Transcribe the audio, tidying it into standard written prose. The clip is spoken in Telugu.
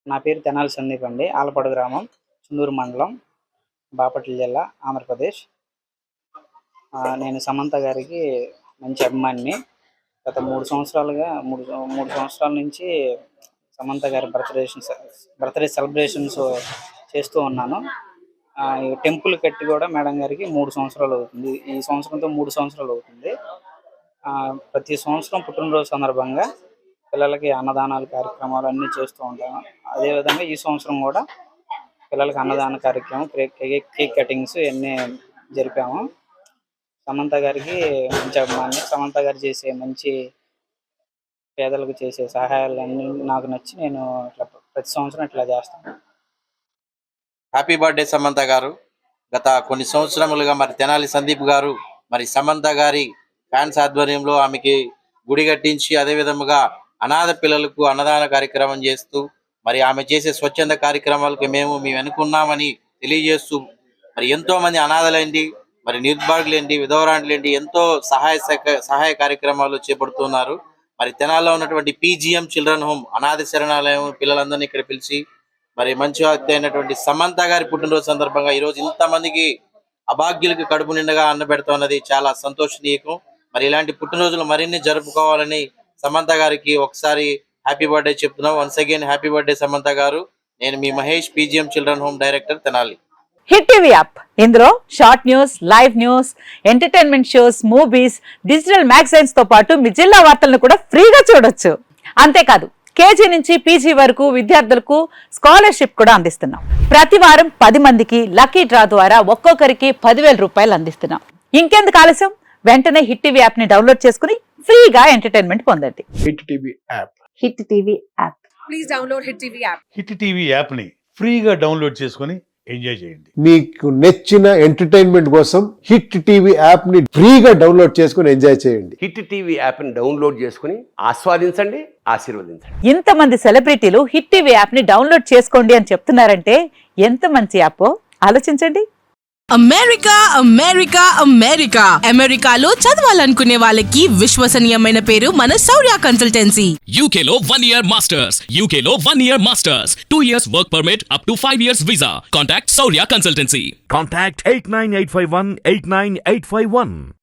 నా పేరు తెనాలి సందీప్ అండి. ఆలపాడు గ్రామం, చుండూరు మండలం, బాపట్ల జిల్లా, ఆంధ్రప్రదేశ్. నేను సమంత గారికి మంచి అభిమానిని. గత 3 సంవత్సరాలుగా 3 సంవత్సరాల నుంచి సమంత గారి బర్త్‌డే సెలబ్రేషన్స్ చేస్తూ ఉన్నాను. ఈ టెంపుల్ కట్టి కూడా మేడం గారికి 3 సంవత్సరాలు అవుతుంది. ఈ సంవత్సరంతో 3 సంవత్సరాలు అవుతుంది. ప్రతి సంవత్సరం పుట్టినరోజు సందర్భంగా పిల్లలకి అన్నదానాలు కార్యక్రమాలు అన్నీ చేస్తూ ఉంటాము. అదేవిధంగా ఈ సంవత్సరం కూడా పిల్లలకి అన్నదాన కార్యక్రమం, కేక్ కటింగ్స్ ఇవన్నీ జరిపాము. సమంత గారికి మంచి అభిమాని. సమంత గారు చేసే మంచి పేదలకు చేసే సహాయాలన్నీ నాకు నచ్చి నేను ఇట్లా ప్రతి సంవత్సరం ఇట్లా చేస్తాను. హ్యాపీ బర్త్డే సమంత గారు. గత కొన్ని సంవత్సరములుగా మరి తెనాలి సందీప్ గారు మరి సమంత గారి ఫ్యాన్స్ ఆధ్వర్యంలో ఆమెకి గుడి కట్టించి అదే విధముగా అనాథ పిల్లలకు అన్నదాన కార్యక్రమం చేస్తూ మరి ఆమె చేసే స్వచ్ఛంద కార్యక్రమాలకు మేము వెనుకున్నామని తెలియజేస్తూ మరి ఎంతో మంది అనాథలేంటి, మరి నిర్భాగులేంటి, విధవరాండ్లేంటి ఎంతో సహాయ కార్యక్రమాలు చేపడుతున్నారు. మరి తెనాల్లో ఉన్నటువంటి PGM చిల్డ్రన్ హోమ్ అనాథ శరణాలయం పిల్లలందరినీ ఇక్కడ పిలిచి మరి మంచి వ్యక్తి అయినటువంటి సమంత గారి పుట్టినరోజు సందర్భంగా ఈరోజు ఇంతమందికి అభాగ్యులకు కడుపు నిండగా అన్న పెడుతున్నది చాలా సంతోషనీయకం. మరి ఇలాంటి పుట్టినరోజులు మరిన్ని జరుపుకోవాలని సమంత గారికి ఒకసారి హ్యాపీ బర్త్డే చెప్తున్నాం. Once again happy birthday Samantha garu. నేను మీ Mahesh, PGM children home director, Tenali. Hit TV app, ఇందులో short news, live news, entertainment shows, movies, digital magazines తో పాటు మీ జిల్లా వార్తలను కూడా ఫ్రీగా చూడొచ్చు. అంతేకాదు KG నుంచి PG వరకు విద్యార్థులకు స్కాలర్షిప్ కూడా అందిస్తున్నాం. ప్రతి వారం 10 మందికి లక్కీ డ్రా ద్వారా ఒక్కొక్కరికి 10,000 రూపాయలు అందిస్తున్నాం. ఇంకెందుకు ఆలస్యం, వెంటనే హిట్ టీవీ యాప్ ని డౌన్లోడ్ చేసుకుని ఫ్రీగా ఎంటర్టైన్మెంట్ పొందండి. Hit TV app. Hit TV app. Please download hit TV app. Hit TV app ని ఫ్రీగా డౌన్లోడ్ చేసుకుని ఎంజాయ్ చేయండి. మీకు నచ్చిన ఎంటర్టైన్మెంట్ కోసం హిట్ టీవీ యాప్ ని ఫ్రీగా డౌన్లోడ్ చేసుకుని ఎంజాయ్ చేయండి. హిట్ టీవీ యాప్ ని డౌన్లోడ్ చేసుకుని ఆస్వాదించండి, ఆశీర్వదించండి. ఇంతమంది సెలబ్రిటీలు హిట్ టీవీ యాప్ ని డౌన్లోడ్ చేసుకోండి అని చెప్తున్నారంటే ఎంత మంచి యాప్ ఆలోచించండి. అమెరికా అమెరికాలో చదవాలనుకునే వాళ్ళకి విశ్వసనీయమైన పేరు మన శౌర్య కన్సల్టెన్సీ. UK లో 1 year masters, UK లో 1 year masters, 2 years work permit up to 5 years visa. Contact Saurya Consultancy. Contact 89851 89851.